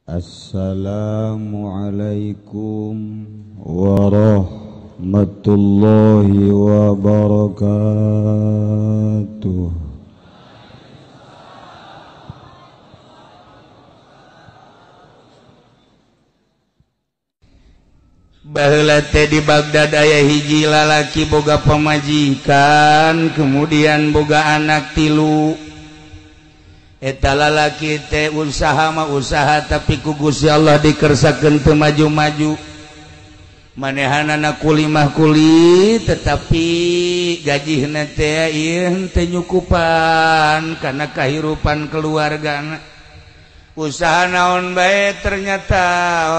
Assalamualaikum warahmatullahi wabarakatuh. Baheula teh di Baghdad aya hiji lalaki boga pamajikan, kemudian boga anak tilu. Eta lalaki teh usaha mah usaha tapi ku Gusti Allah dikersakeun teu maju-maju. Manehanana kulimah kuli tetapi gajihna teh ieu teu nyukupan kana kahirupan keluargana. Usaha naon bae ternyata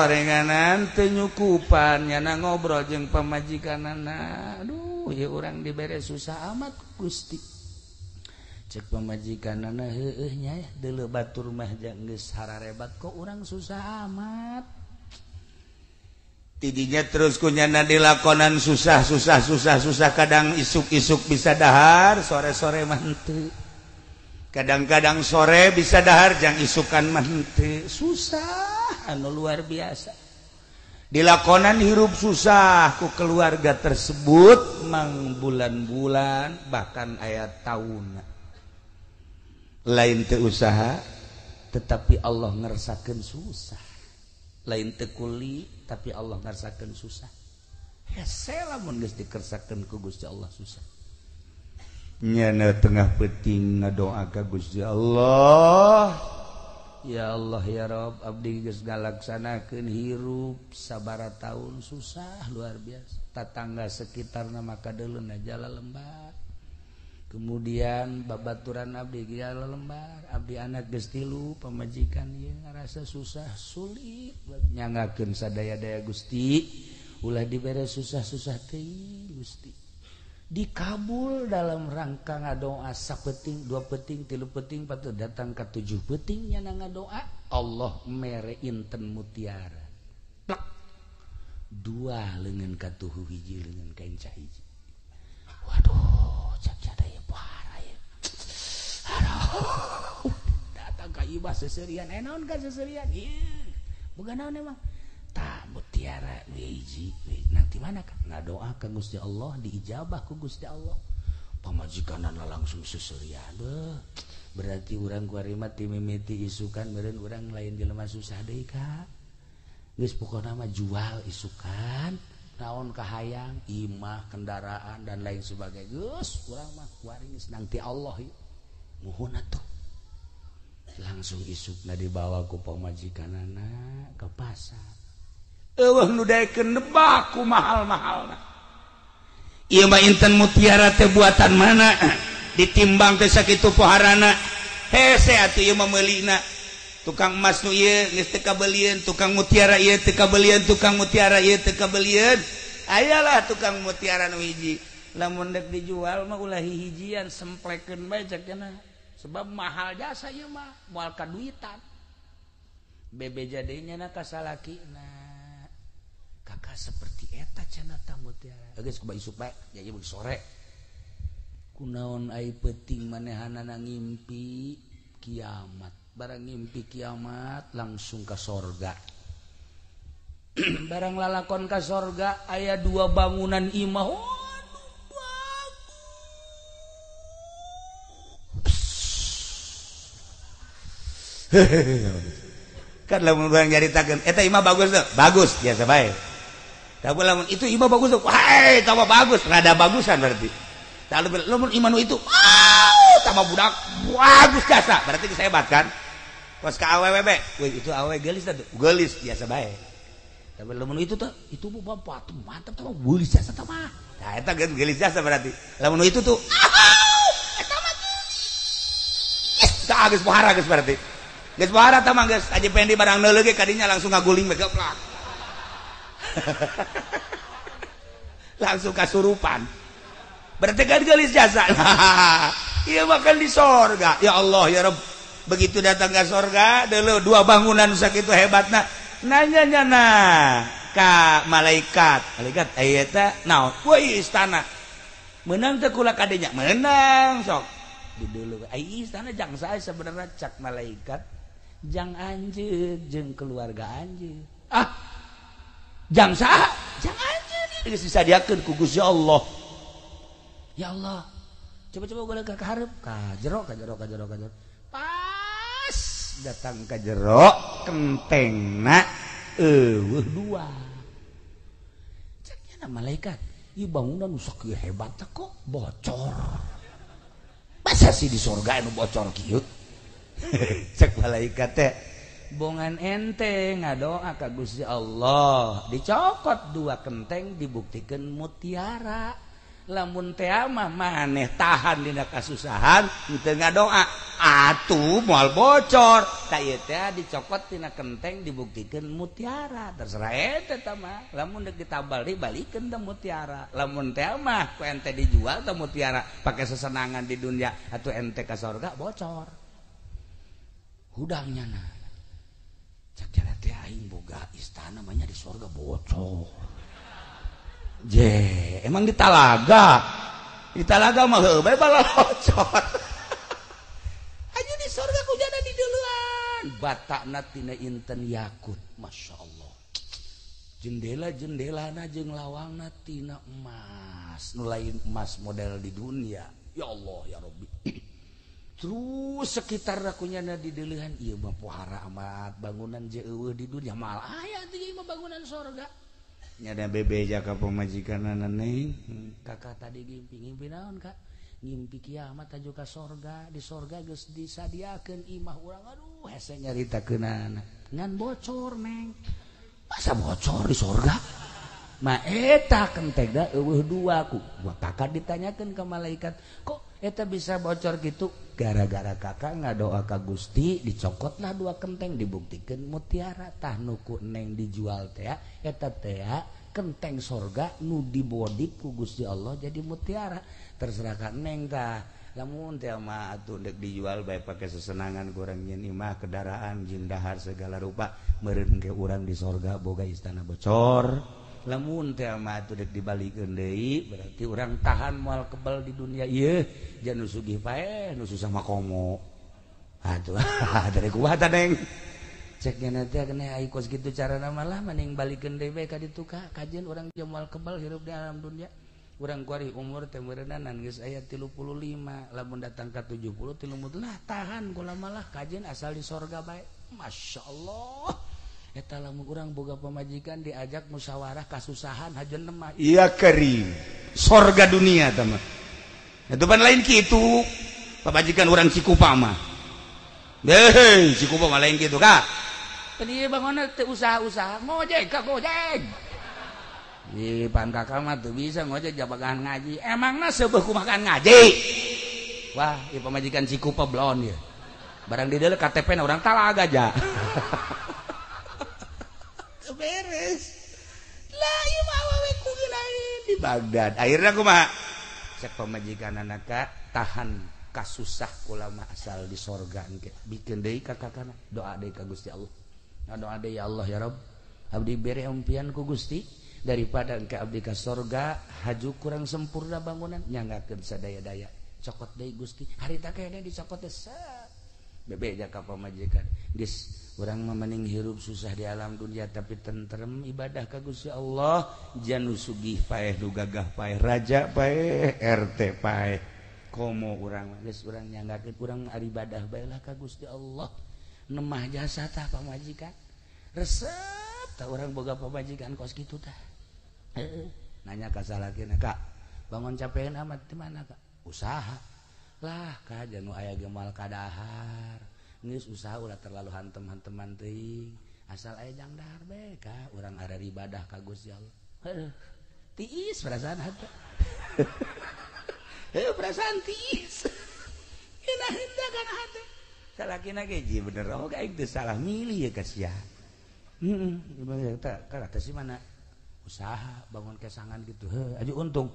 orenganan teu nyukupan nyana ngobrol jeung pamajikanana. Aduh, ieu urang dibere susah amat Gusti. Cek pamajikanana heueuh nya deuleu batur mah geus hararebat kok urang susah amat. Tidinya terus kunyana dilakonan susah kadang isuk-isuk bisa dahar, sore-sore mah henteu. Kadang-kadang sore bisa dahar jang isukan mah henteu. Susah anu luar biasa. Dilakonan hirup susah ku keluarga tersebut mang bulan-bulan bahkan aya taunna. Lain teu usaha tetapi Allah ngersakeun susah. Lain teu kuli tapi Allah ngersakeun susah. Hese lamun geus dikersakeun ku Gusti Allah susah. Nyana tengah peuting ngadoa ka Gusti Allah. Ya Allah ya Rabb, abdi geus ngalaksanakeun hirup sabara taun susah luar biasa. Tatangga sekitarna maka deuleuna jala lembar. Kemudian babaturan abdi jala lembar, abdi anak geus tilu, pamajikan ieu ngarasa susah sulit nyangakeun sadaya-daya Gusti, ulah dibere susah-susah teuing Gusti. Dikabul dalam rangka ngadoa sapeting, dua peting, tilu peting, patut datang ke 7 peting nyana ngadoa Allah mere inten mutiara plak 2 leungeun ka tuhu hiji leungeun ka encah hiji. Waduh cak daya pohara ya. Aduh datang ka ieu seserian naon ka seserian ieu boga naon emang tah mutiara hiji nanti mana kan ngadoa ka Gusti Allah diijabah ku Gusti Allah pamajikanana langsung seserian berarti urang kuari mah ti mimiti isukan meureun urang lain jelema susah deui ka geus pokona mah jual isukan naon kahayang imah kendaraan dan lain sebagainya geus urang mah kuari geus nang ti Allah ieu muhun atuh langsung isukna dibawa ku pamajikanana ke pasar. Eueuh nu daekeun nebak ku mahal-mahalna. Ieu mah inten mutiara teh buatan mana? Ditimbang teh sakitu poharana. Hese atuh ieu mah meulina. Tukang emas nu ieu geus teu kabelieun, tukang mutiara ieu teu kabelieun, tukang mutiara ieu teu kabelieun. Ayalah tukang mutiara nu hiji. Lamun dek dijual mah ulah hijian semplekeun bae cek cenah. Sebab mahal jasa ieu mah moal kaduitan. Bebeja deui nya ka salakina. Kakak seperti eta cenah tah mutiara. Geus kumaha isuk bae, jadi beuk sore. Kunaon ai peuting manehanana ngimpi kiamat. Barang ngimpi kiamat langsung ka sorga. Barang lalakon ka sorga aya 2 bangunan imah. Kan lamun urang nyaritakeun eta imah bagus tuh. Bagus biasa bae. Tapi lamun itu imah bagus tuh. Wah, tambah bagus, rada bagusan berarti. Tapi lamun imah nu itu, tambah budak bagus jasa. Berarti geus hebat kan? Pas ka awewe be, weh itu awewe geulis tuh. Geulis biasa bae. Tapi lamun itu tuh, itu bapak tuh mantap tuh geulis jasa tah mah. Nah, eta geulis jasa berarti. Lamun itu tuh, eta mah geulis. Tah geus pohara geus berarti. Geus pohara tah mah geus aja pendi barang neuleuh ge kadinya langsung ngaguling bae geplak. Langsung kasurupan. Berarti kan gelis jasa. Iya makan di sorga. Ya Allah ya Rabb. Begitu datang ke sorga, dulu 2 bangunan sakitu hebatna. Nanya ka malaikat. Malaikat ayata naon? Woi istana. Menang teh kula kadenya. Menang sok. Di dulu ai istana jang sae sebenarnya cak malaikat. jang anjeun jeung keluarga anjeun. Jang saha? Jang anjeun geus disadiakeun ku Gusti Allah. Ya Allah. Coba-coba golek ka hareup, ka jero. Pas datang ka jero, kentengna eueuh dua. Ceknya malaikat, ieu bangunan nu sakieu hebat kok bocor. Masa sih di surga anu bocor kieu? Cek malaikat teh, bongan ente ngadoa ka Gusti Allah, dicokot dua kenteng dibuktikan mutiara. Lamun teh mah maneh tahan dina kasusahan henteu ngadoa, atuh moal bocor. Da ieu teh dicokot tina kenteng dibuktikan mutiara. Terserah ente tah mah, lamun deuk ditabal dibalikeun da mutiara. Lamun teh mah ku ente dijual tah mutiara pake sesenangan di dunia, atuh ente ka surga bocor. Hudangnya na cak jalan teh aing boga istana namanya di surga bocor. Emang di talaga mah heuh bae bala bocor. Aja di surga kujana di duluan batakna tina inten yakut, masya Allah. Jendela-jendelana jeung lawangna tina emas, nu lain emas model di dunia. Ya Allah ya Rabbi. Terus sekitar rakunyana di deulehan ieu mah pohara amat, bangunan je eueuh di dunia mal aya teh ieu mah bangunan surga. Nyada bebeja ka pamajikanana Neng. Kakak tadi ngimpi naon Kak? Ngimpi kiamat aju ka surga, di surga geus disadiakeun imah urang, aduh hese nyaritakeunana. Ngan bocor Neng. Masa bocor di surga? Ma eta kentengna eueuh dua ku. Kakak ditanyakeun ka malaikat, kok eta bisa bocor gitu? Gara-gara kakak ngadoa ka Gusti, dicokotlah dua kenteng dibuktikan mutiara. Tah nuku Neng dijual teh eta teh kenteng sorga nu dibodip ku Gusti Allah jadi mutiara. Terserah ka Neng tah. Lamun teh mah atuh deuk dijual bae pake sesenangan kurang nyeun imah kendaraan jin dahar segala rupa, meureun ke urang di sorga boga istana bocor. Lamun teh mah atuh deuk dibalikeun deui berarti urang tahan moal kebal di dunia ieu. Jan nu sugih paeh nu susah mah komo. Atuh dari kumaha Neng. Cek nya teh kena aya kos kitu carana malah mending balikeun deui bae ka ditu ka kajian urang teu moal kebal hirup di alam dunia. Urang kuari umur teh meureunan geus aya 35, lamun datang ka 70 30 lah tahan kula malah kajian asal di sorga bae. Masyaallah. Eta lamun urang boga pamajikan diajak musyawarah kasusahan hajeun mah. Iya karim. Sorga dunia tah mah. Itu pan lain kitu. Pamajikan urang Cikupa mah. Hei, Cikupa mah lain kitu Kak. Pan ieu bangunna teu usaha-usaha, ngojek ka ngojek. Di pan kakak mah teu bisa ngojek jabagan ngaji. Emangna seubeuh kumakan ngaji? Wah, ieu pamajikan Cikupa blon ieu. Barang di deuleu KTP-na urang Talaga aja. Beres lah ieu mah awewe kugina di Baghdad. Akhirna kumaha? Cek pamajikan anaka tahan kasusah kula mah asal di sorga engke. Bikeun deui ka kakana, doa deui ka Gusti Allah. Doa deui ya Allah ya Rabb. Abdi bere umpian ku Gusti daripada engke abdi ka sorga haju kurang sempurna bangunan nyanggakeun sadaya-daya. Cokot deui Gusti. Harita kene dicokot teh bebeja ka pamajikan. Geus urang mah mending hirup susah di alam dunia tapi tentrem ibadah ka Gusti Allah. Janu sugih paeh nu gagah paeh raja paeh RT paeh komo urang geus urang nyanggakeun urang ari ibadah bae lah ka Gusti Allah. Nemah jasa tah pamajikan. Resep tah urang boga pamajikan kos kitu tah. Nanya ka salakina, Kak, bangun capean amat di mana Kak? Usaha. Lah Kak janu aya gemal kadahar. Geus usaha ulah terlalu hantem-hanteman teuing. Asal aya jang dahar bae Kak, urang ada ibadah ka Gusti Allah. Tiis perasaan hate. Perasaan tiis. Kena hendak kana hate. Salakina ge ji bener oh aing teu salah milih ya kasihan. Heeh, kata si mana? Usaha bangun kesangan gitu. Heuh, aju untung.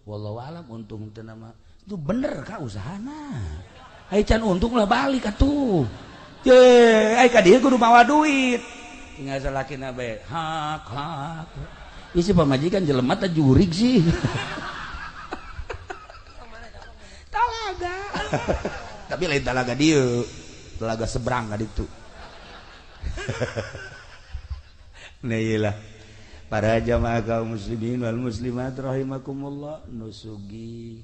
Wallahu alam untung teu nama. Itu bener Kak usahana. Ai can untung lah balik atuh. Ye, ai ka dieu kudu mawa duit. Tinggal salakina bae. Hak. Isi pamajikan jelema teh jurig sih. Talaga. Tapi lain talaga dieu. Telaga seberang ka ditu. Nah iyalah para jamaah kaum muslimin wal muslimat rahimakumullah, nusugi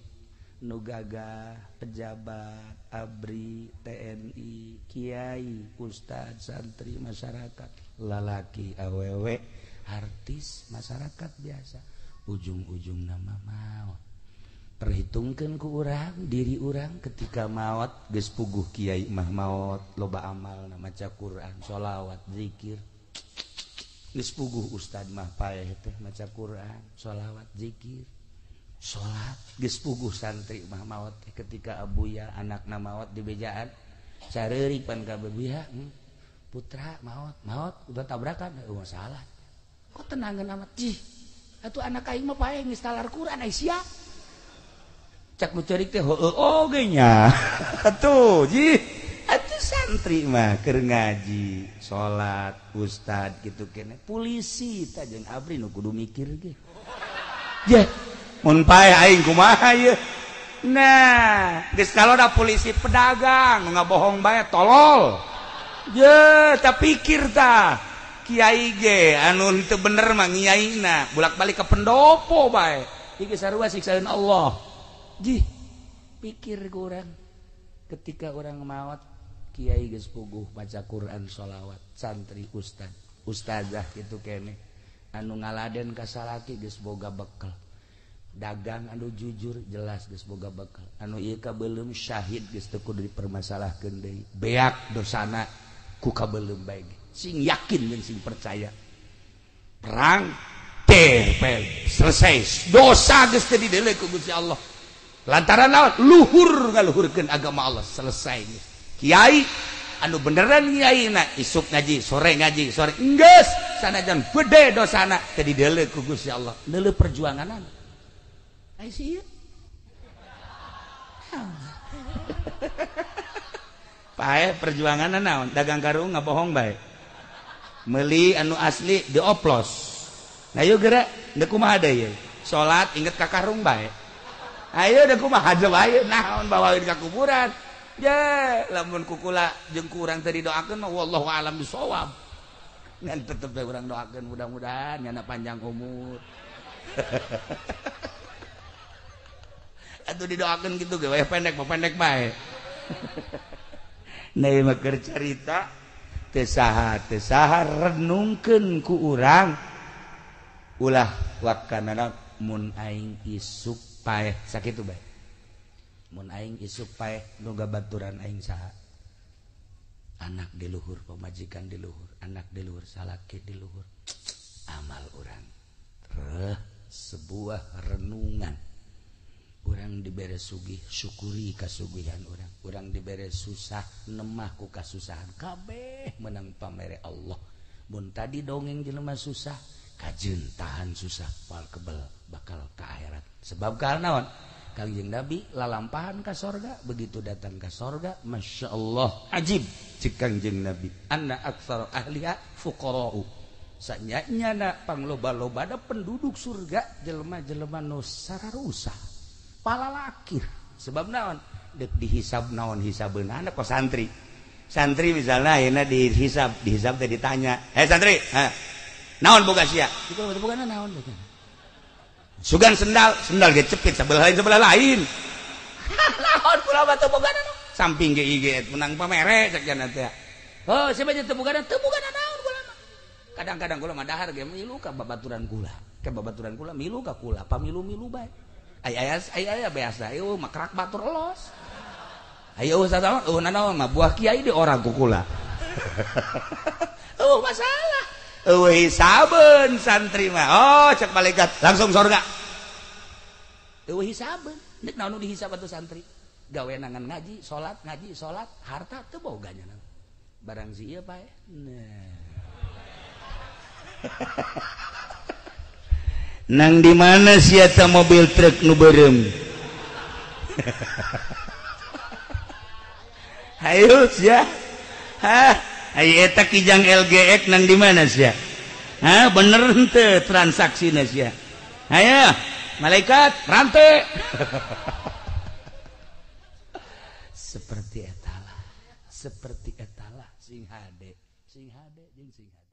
nu gagah, pejabat, abri, TNI, kiai, ustad, santri, masyarakat, lalaki, awewe, artis, masyarakat biasa, ujung-ujung nama maut. Perhitungkan ku urang, diri urang ketika maut geus puguh kiai mah maut, loba amal na maca Quran, sholawat, zikir. Geus puguh ustad mah paeh teh maca Quran, sholawat, zikir. Salat geus puguh santri mah maot ketika abuya anakna maot di bejaan sareurik pan ka bebuya putra maot udah tabrakan salah kok tenangan amat jih atuh anak aing mah paeh geus talar Quran ai sia cak nu ceurik teh heueuh oge nya atuh jih atuh santri mah keur ngaji salat ustad kitu keneh polisi tah jeung abri nu kudu mikir ge yeh mun paeh aing kumaha ieu. Nah, geus kaloda polisi pedagang nu ngabohong bae tolol. Ye, tah pikir tah. Kiai ge anu teu bener mah ngiaina, bolak-balik ke pendopo bae. Ieu sarua siksaeun Allah. Jih, pikir ku urang ketika orang maot kiai geus puguh baca Quran, sholawat, santri, ustazah kitu keneh. Anu ngaladen ka salaki geus boga bekal. Dagang anu jujur jelas geus boga bekal anu ieu kabeulem syahid geus teu kudu dipermasalahkeun deui beak dosana ku kabeulem bae sing yakin jeung sing percaya perang terpel selesai dosa geus teu dideuleu ku Gusti Allah lantaran naon luhur ngaluhurkeun agama Allah selesai kiai anu beneran kiaina isuk ngaji sore geus sanajan gede dosana teu dideuleu ku Gusti Allah deuleu perjuanganan I see you. Paeh perjuangan naon dagang karung ngabohong bae. Meuli anu asli dioplos. Nah yeuh geura da kumaha deui ye? Salat inget ka karung bae. Ayo da kumaha bae naon bawain ka kuburan. Ya, lamun kukula jeung kurang teu didoakeun mah wallahu a'lam bishawab. Ngan tetep bae urang doakeun mudah-mudahan nyana panjang umur. Atuh didoakeun kitu ge we pendek bae. Nah ieu mah keur carita teu saha renungkeun ku urang ulah wakanana mun aing isuk paeh sakitu bae. Mun aing isuk paeh nu gabaturan aing saha? Anak di luhur, pamajikan di luhur, anak di luhur, salaki di luhur. Amal urang. Sebuah renungan. Urang dibere sugih syukuri kasugihan urang dibere susah nemah ku kasusahan kabeh menang pamere Allah mun tadi dongeng jelema susah kajeun tahan susah pal kebel bakal ka akhirat sebab karena naon Kangjeng Nabi lalampahan ka sorga begitu datang ka sorga Masya Allah ajib cik Kangjeng Nabi anna aktsara ahliha fuqara'u sanyanyana pangloba-lobana penduduk surga jelema-jelema nu sararusah palalakir sebab naon dek dihisab naon hisabeuna anak kok santri misalnya ayeuna dihisab teh ditanya santri naon boga sia itu bogana naon sugan sendal ge cepit sebelah lain naon kula mah teu bogana samping ge IG menang pamere cek jana teh oh siapa teu bogana naon kula mah kadang-kadang kula mah dahar ge milu ka babaturan kula milu ka kula pamilu-milu bae Ayah biasa, ayo makrak batur elos. Ayo sama, nanaon mah buah kiai di orang kukula. Masalah. Hisaben santri mah. Oh, cek malaikat langsung surga. Hisaben. Nek naon dihisab atuh santri. Gawe nangan ngaji, salat, harta teu boganya. Barang si ieu pae. Nah. Nang di mana siata mobil truk nu beureum? Hayu sia. Aya eta kijang LGX nang di mana sia? Bener henteu transaksina sia. Hayo, malaikat rante. Seperti etalah sing hade sing hade jeung sing hade